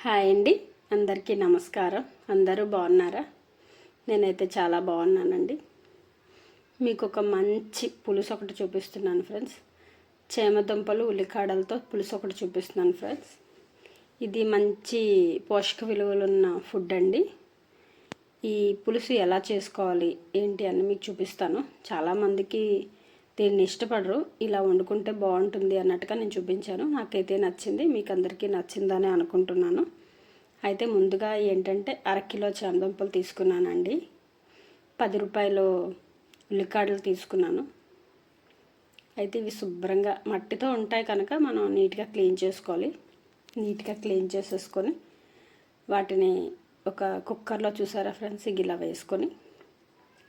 Hi అండి, అందరికీ నమస్కారం. అందరూ బాగున్నారా? నేనైతే చాలా బాగున్నానండి. మీకు ఒక మంచి పులుసు ఒకటి చూపిస్తున్నాను ఫ్రెండ్స్. చేమదుంపలు ఉల్లికాడలతో పులుసు ఒకటి చూపిస్తున్నాను ఫ్రెండ్స్. ఇది మంచి పోషక విలువలున్న ఫుడ్ అండి. ఈ పులుసు ఎలా చేసుకోవాలి ఏంటి అని మీకు చూపిస్తాను. చాలామందికి దీన్ని ఇష్టపడరు, ఇలా వండుకుంటే బాగుంటుంది అన్నట్టుగా నేను చూపించాను. నాకైతే నచ్చింది, మీకు అందరికీ నచ్చిందని అనుకుంటున్నాను. అయితే ముందుగా ఏంటంటే 1/2 కిలో చామదుంపలు తీసుకున్నానండి. 10 రూపాయలు ఉల్లికాడలు తీసుకున్నాను. అయితే ఇవి శుభ్రంగా మట్టితో ఉంటాయి కనుక మనం నీట్గా క్లీన్ చేసుకోవాలి. నీట్గా క్లీన్ చేసేసుకొని వాటిని ఒక కుక్కర్లో చూసారా ఫ్రెండ్స్, ఇలా వేసుకొని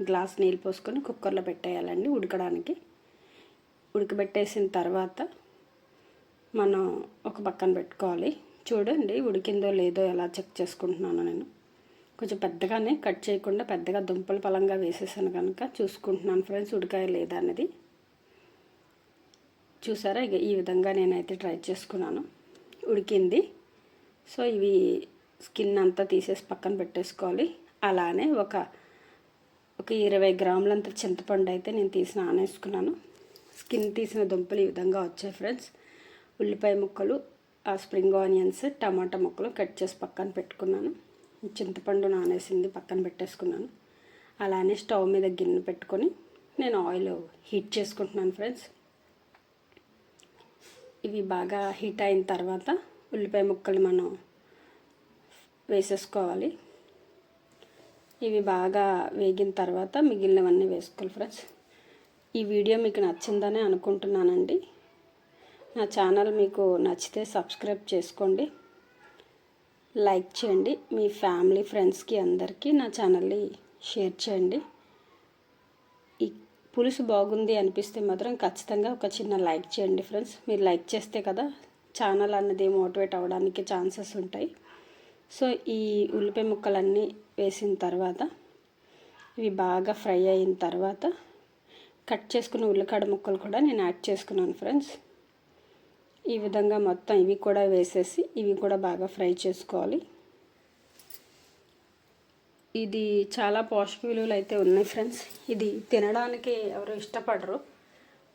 గ్లాస్ నీళ్ళు పోసుకొని కుక్కర్లో పెట్టేయాలండి ఉడకడానికి. ఉడకబెట్టేసిన తర్వాత మనం ఒక పక్కన పెట్టుకోవాలి. చూడండి ఉడికిందో లేదో ఎలా చెక్ చేసుకుంటున్నాను నేను. కొంచెం పెద్దగానే కట్ చేయకుండా పెద్దగా దుంపలు పలంగా వేసేసాను కనుక చూసుకుంటున్నాను ఫ్రెండ్స్ ఉడికాయ లేదా అనేది. చూసారా, ఇక ఈ విధంగా నేనైతే ట్రై చేసుకున్నాను. ఉడికింది. సో ఇవి స్కిన్ అంతా తీసేసి పక్కన పెట్టేసుకోవాలి. అలానే ఒక 20 గ్రాములంత చింతపండు అయితే నేను తీసి నానేసుకున్నాను. స్కిన్ తీసిన దుంపలు ఈ విధంగా వచ్చాయి ఫ్రెండ్స్. ఉల్లిపాయ ముక్కలు, ఆ స్ప్రింగ్ ఆనియన్స్, టమాటా ముక్కలు కట్ చేసి పక్కన పెట్టుకున్నాను. చింతపండు నానేసింది పక్కన పెట్టేసుకున్నాను. అలానే స్టవ్ మీద గిన్నె పెట్టుకొని నేను ఆయిల్ హీట్ చేసుకుంటున్నాను ఫ్రెండ్స్. ఇవి బాగా హీట్ అయిన తర్వాత ఉల్లిపాయ ముక్కలు మనం వేసేసుకోవాలి. ఇవి బాగా వేగిన తర్వాత మిగిలినవన్నీ వేసుకోవాలి ఫ్రెండ్స్. ఈ వీడియో మీకు నచ్చిందని అనుకుంటున్నానండి. నా ఛానల్ మీకు నచ్చితే సబ్స్క్రైబ్ చేసుకోండి, లైక్ చేయండి, మీ ఫ్యామిలీ ఫ్రెండ్స్కి అందరికీ నా ఛానల్ని షేర్ చేయండి. ఈ పులుసు బాగుంది అనిపిస్తే మాత్రం ఖచ్చితంగా ఒక చిన్న లైక్ చేయండి ఫ్రెండ్స్. మీరు లైక్ చేస్తే కదా ఛానల్ అన్నది మోటివేట్ అవ్వడానికి ఛాన్సెస్ ఉంటాయి. సో ఈ ఉల్లిపాయ ముక్కలన్నీ వేసిన తర్వాత ఇవి బాగా ఫ్రై అయిన తర్వాత కట్ చేసుకున్న ఉల్లికాడ ముక్కలు కూడా నేను యాడ్ చేసుకున్నాను ఫ్రెండ్స్. ఈ విధంగా మొత్తం ఇవి కూడా వేసేసి ఇవి కూడా బాగా ఫ్రై చేసుకోవాలి. ఇది చాలా పోషక విలువలు అయితే ఉన్నాయి ఫ్రెండ్స్. ఇది తినడానికి ఎవరు ఇష్టపడరు,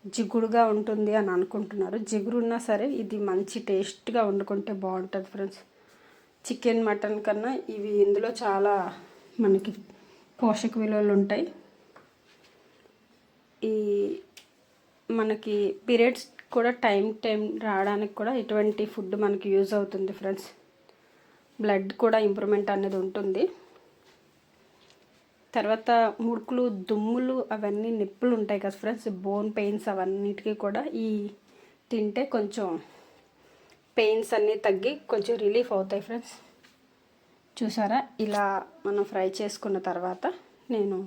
జిగురుగా ఉంటుంది అని అనుకుంటున్నారు. జిగురు ఉన్నా సరే ఇది మంచి టేస్ట్గా వండుకుంటే బాగుంటుంది ఫ్రెండ్స్. చికెన్, మటన్ కన్నా ఇవి ఇందులో చాలా మనకి పోషక విలువలు ఉంటాయి. ఈ మనకి పీరియడ్స్ కూడా టైం రావడానికి కూడా ఇటువంటి ఫుడ్ మనకి యూజ్ అవుతుంది ఫ్రెండ్స్. బ్లడ్ కూడా ఇంప్రూవ్మెంట్ అనేది ఉంటుంది. తర్వాత ముడుకులు, దుమ్ములు, అవన్నీ నిప్పులు ఉంటాయి కదా ఫ్రెండ్స్, బోన్ పెయిన్స్ అవన్నిటికీ కూడా ఈ తింటే కొంచెం పెయిన్స్ అన్నీ తగ్గి కొంచెం రిలీఫ్ అవుతాయి ఫ్రెండ్స్. చూసారా, ఇలా మనం ఫ్రై చేసుకున్న తర్వాత నేను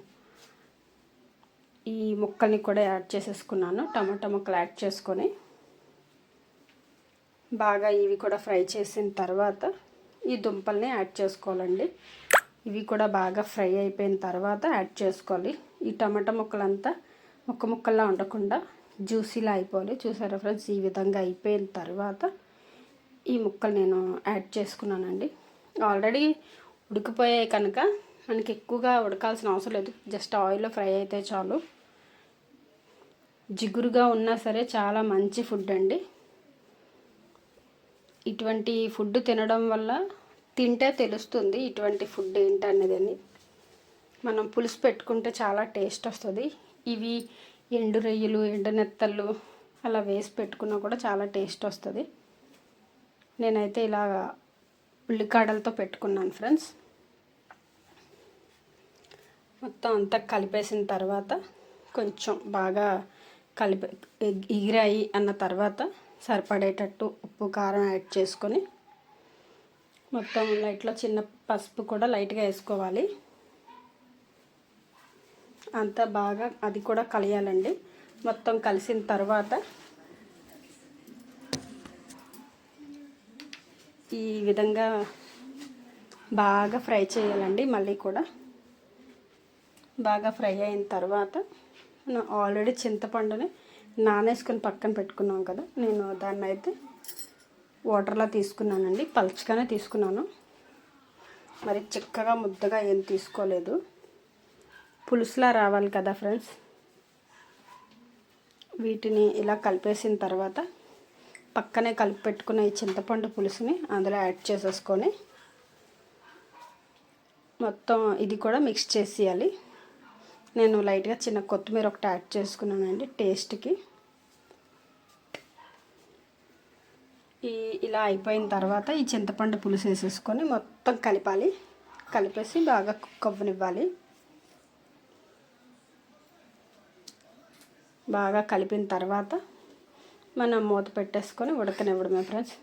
ఈ ముక్కల్ని కూడా యాడ్ చేసేసుకున్నాను. టమాటా ముక్కలు యాడ్ చేసుకొని బాగా ఇవి కూడా ఫ్రై చేసిన తర్వాత ఈ దుంపల్ని యాడ్ చేసుకోవాలండి. ఇవి కూడా బాగా ఫ్రై అయిపోయిన తర్వాత యాడ్ చేసుకోవాలి. ఈ టమాటా ముక్కలంతా ముక్కల్లా ఉండకుండా జ్యూసీలా అయిపోవాలి. చూసారా ఫ్రెండ్స్, ఈ విధంగా అయిపోయిన తర్వాత ఈ ముక్కలు నేను యాడ్ చేసుకున్నానండి. ఆల్రెడీ ఉడికిపోయాయి కనుక మనకి ఎక్కువగా ఉడకాల్సిన అవసరం లేదు, జస్ట్ ఆయిల్లో ఫ్రై అయితే చాలు. జిగురుగా ఉన్నా సరే చాలా మంచి ఫుడ్ అండి. ఇటువంటి ఫుడ్ తినడం వల్ల తింటే తెలుస్తుంది ఇటువంటి ఫుడ్ ఏంటనేది. మనం పులుసు పెట్టుకుంటే చాలా టేస్ట్ వస్తుంది. ఇవి ఎండు రొయ్యలు, ఎండు నెత్తళ్ళు అలా వేసి పెట్టుకున్నా కూడా చాలా టేస్ట్ వస్తుంది. నేనైతే ఇలా ఉల్లికాడలతో పెట్టుకున్నాను ఫ్రెండ్స్. మొత్తం అంతా కలిపేసిన తర్వాత కొంచెం బాగా ఎగిరాయి అన్న తర్వాత సరిపడేటట్టు ఉప్పు, కారం యాడ్ చేసుకొని మొత్తం లైట్లో చిన్న పసుపు కూడా లైట్గా వేసుకోవాలి. అంతా బాగా అది కూడా కలియాలండి. మొత్తం కలిసిన తర్వాత ఈ విధంగా బాగా ఫ్రై చేయాలండి. మళ్ళీ కూడా బాగా ఫ్రై అయిన తర్వాత మనం ఆల్రెడీ చింతపండుని నానేసుకొని పక్కన పెట్టుకున్నాం కదా, నేను దాన్ని అయితే వాటర్లో తీసుకున్నానండి, పలుచగానే తీసుకున్నాను, మరి చిక్కగా ముద్దగా ఏం తీసుకోలేదు. పులుసులా రావాలి కదా ఫ్రెండ్స్. వీటిని ఇలా కలిపేసిన తర్వాత పక్కనే కలిపి పెట్టుకున్న ఈ చింతపండు పులుసుని అందులో యాడ్ చేసేసుకొని మొత్తం ఇది కూడా మిక్స్ చేసేయాలి. నేను లైట్గా చిన్న కొత్తిమీర ఒకటి యాడ్ చేసుకున్నానండి టేస్ట్కి. ఇలా అయిపోయిన తర్వాత ఈ చింతపండు పులుసు వేసేసుకొని మొత్తం కలపాలి. కలిపేసి బాగా కుక్ అవ్వనివ్వాలి. బాగా కలిపిన తర్వాత మనం మూత పెట్టేసుకొని ఉడకనివ్వడమే ఫ్రెండ్స్.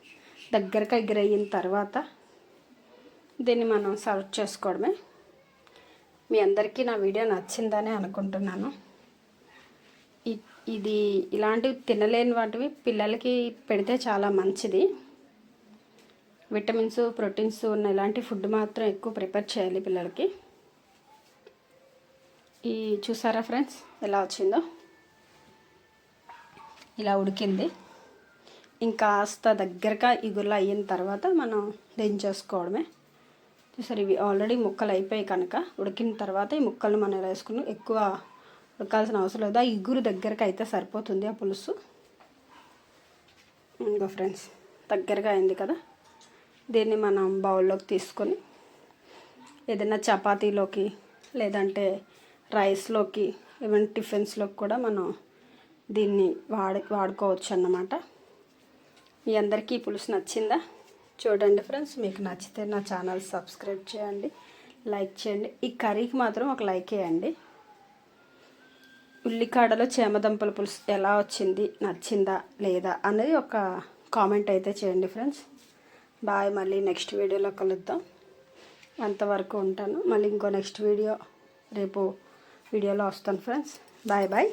దగ్గరగా ఎగిరయిన తర్వాత దీన్ని మనం సర్వ్ చేసుకోవడమే. మీ అందరికీ నా వీడియో నచ్చిందని అనుకుంటున్నాను. ఇది ఇలాంటివి తినలేని వాటివి పిల్లలకి పెడితే చాలా మంచిది. విటమిన్స్, ప్రోటీన్స్ ఉన్న ఇలాంటి ఫుడ్ మాత్రం ఎక్కువ ప్రిపేర్ చేయాలి పిల్లలకి. చూసారా ఫ్రెండ్స్ ఎలా వచ్చిందో? ఇలా ఉడికింది. ఇంకాస్త దగ్గరగా ఇగుర్లా అయిన తర్వాత మనం దించేసుకోవడమే. చూసారు, ఇవి ఆల్రెడీ ముక్కలు అయిపోయి కనుక ఉడికిన తర్వాత ఈ ముక్కలను మనం వేసుకుని ఎక్కువ ఉడకాల్సిన అవసరం లేదు. ఆ ఇగురు దగ్గరకు అయితే సరిపోతుంది ఆ పులుసు. ఇంకో ఫ్రెండ్స్ దగ్గరగా అయింది కదా, దీన్ని మనం బౌల్లోకి తీసుకొని ఏదైనా చపాతీలోకి లేదంటే రైస్లోకి ఈవెన్ టిఫిన్స్లోకి కూడా మనం దీన్ని వాడుకోవచ్చు అన్నమాట. మీ అందరికీ ఈ పులుసు నచ్చిందా? చూడండి ఫ్రెండ్స్, మీకు నచ్చితే నా ఛానల్ సబ్స్క్రైబ్ చేయండి, లైక్ చేయండి. ఈ కర్రీకి మాత్రం ఒక లైక్ వేయండి. ఉల్లికాడలో చేమదుంపల పులుసు ఎలా వచ్చింది, నచ్చిందా లేదా అనేది ఒక కామెంట్ అయితే చేయండి ఫ్రెండ్స్. బాయ్, మళ్ళీ నెక్స్ట్ వీడియోలో కలుద్దాం. అంతవరకు ఉంటాను. మళ్ళీ ఇంకో నెక్స్ట్ రేపు వీడియోలో వస్తాను ఫ్రెండ్స్. Bye bye.